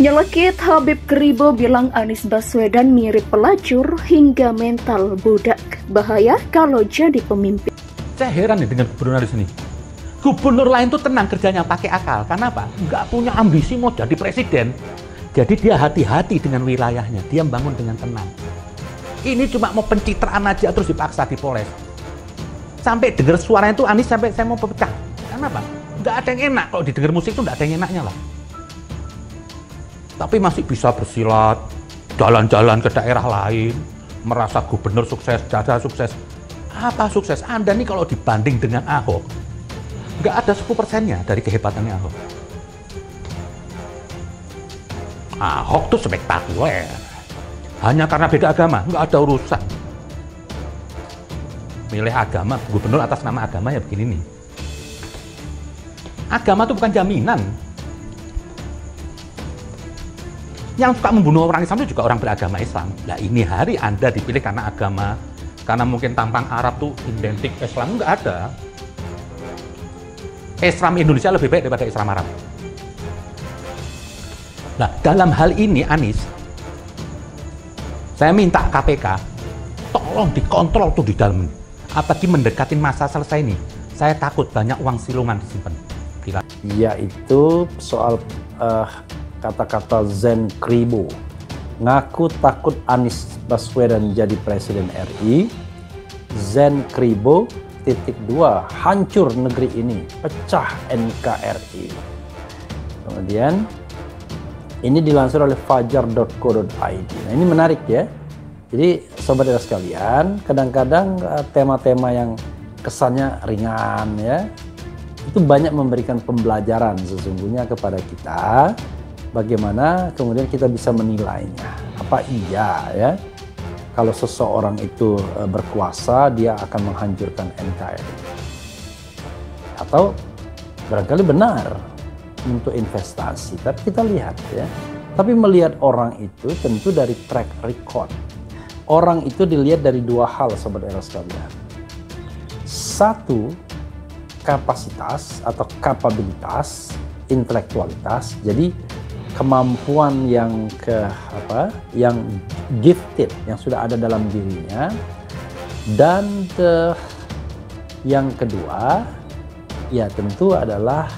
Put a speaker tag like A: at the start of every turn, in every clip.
A: Nyelekit, Habib Kribo bilang Anies Baswedan mirip pelacur hingga mental budak. Bahaya kalau jadi pemimpin.
B: Saya heran nih dengan gubernur Anies ini. Gubernur lain tuh tenang kerjanya pakai akal. Karena apa? Nggak punya ambisi mau jadi presiden. Jadi dia hati-hati dengan wilayahnya. Dia bangun dengan tenang. Ini cuma mau pencitraan aja terus dipaksa dipoles. Sampai dengar suaranya tuh Anies sampai saya mau pecah. Karena apa? Nggak ada yang enak. Kalau didengar musik tuh nggak ada yang enaknya lah. Tapi masih bisa bersilat, jalan-jalan ke daerah lain, merasa gubernur sukses, jasa sukses. Apa sukses? Anda nih kalau dibanding dengan Ahok, nggak ada 10%-nya dari kehebatannya Ahok. Ahok tuh spektakuler. Hanya karena beda agama, nggak ada urusan. Milih agama, gubernur atas nama agama ya begini nih. Agama tuh bukan jaminan. Yang suka membunuh orang Islam itu juga orang beragama Islam. Nah ini hari Anda dipilih karena agama, karena mungkin tampang Arab tuh identik Islam, nggak ada. Islam Indonesia lebih baik daripada Islam Arab. Nah dalam hal ini Anies, saya minta KPK, tolong dikontrol tuh di dalam. Apalagi mendekatin masa selesai nih, saya takut banyak uang siluman disimpan.
C: Yaitu soal kata-kata Zen Kribo, ngaku takut Anies Baswedan jadi presiden RI. Zen Kribo, .2, hancur negeri ini, pecah NKRI. Kemudian ini dilansir oleh fajar.co.id. Nah ini menarik ya. Jadi sobat era sekalian, kadang-kadang tema-tema yang kesannya ringan ya, itu banyak memberikan pembelajaran sesungguhnya kepada kita. Bagaimana kemudian kita bisa menilainya. Apa iya ya, kalau seseorang itu berkuasa, dia akan menghancurkan NKRI. Atau barangkali benar untuk investasi. Tapi kita lihat ya. Tapi melihat orang itu tentu dari track record. Orang itu dilihat dari dua hal sobat era sekalian. Satu, kapasitas atau kapabilitas, intelektualitas. Jadi kemampuan yang yang gifted yang sudah ada dalam dirinya. Dan yang kedua ya tentu adalah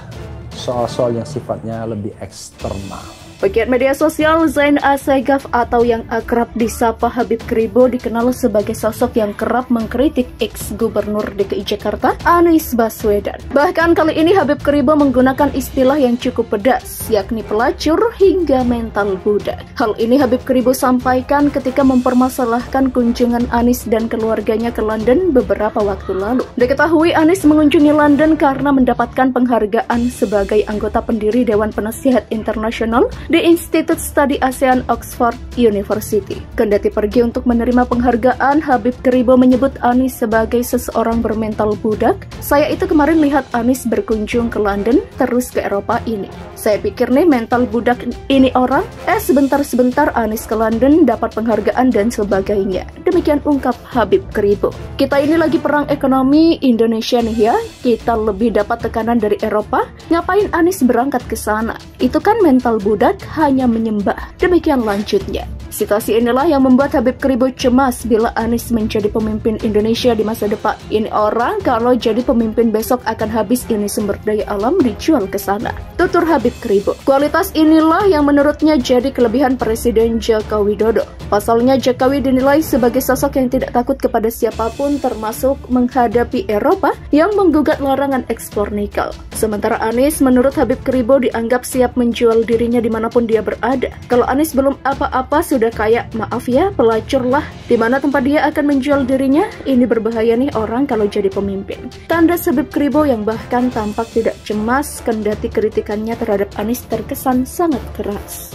C: soal-soal yang sifatnya lebih eksternal.
A: Pegiat media sosial Zain Asegaf atau yang akrab disapa Habib Kribo dikenal sebagai sosok yang kerap mengkritik ex-gubernur DKI Jakarta, Anies Baswedan. Bahkan kali ini Habib Kribo menggunakan istilah yang cukup pedas, yakni pelacur hingga mental budak. Hal ini Habib Kribo sampaikan ketika mempermasalahkan kunjungan Anies dan keluarganya ke London beberapa waktu lalu. Diketahui Anies mengunjungi London karena mendapatkan penghargaan sebagai anggota pendiri Dewan Penasihat Internasional di Institute Study ASEAN Oxford University. Kendati pergi untuk menerima penghargaan, Habib Kribo menyebut Anies sebagai seseorang bermental budak. Saya itu kemarin lihat Anies berkunjung ke London, terus ke Eropa ini. Saya pikir nih mental budak ini orang, sebentar-sebentar Anies ke London dapat penghargaan dan sebagainya. Demikian ungkap Habib Kribo. Kita ini lagi perang ekonomi Indonesia nih ya, kita lebih dapat tekanan dari Eropa, ngapain Anies berangkat ke sana? Itu kan mental budak hanya menyembah. Demikian lanjutnya. Situasi inilah yang membuat Habib Kribo cemas bila Anies menjadi pemimpin Indonesia di masa depan. Ini orang kalau jadi pemimpin besok akan habis ini sumber daya alam dijual ke sana. Tutur Habib Kribo. Kualitas inilah yang menurutnya jadi kelebihan Presiden Joko Widodo. Pasalnya Jokowi dinilai sebagai sosok yang tidak takut kepada siapapun termasuk menghadapi Eropa yang menggugat larangan ekspor nikel. Sementara Anies menurut Habib Kribo dianggap siap menjual dirinya dimanapun dia berada. Kalau Anies belum apa-apa sudah kayak maaf ya pelacur lah. Dimana tempat dia akan menjual dirinya, ini berbahaya nih orang kalau jadi pemimpin. Tanda Habib Kribo yang bahkan tampak tidak cemas kendati kritikannya terhadap Anies terkesan sangat keras.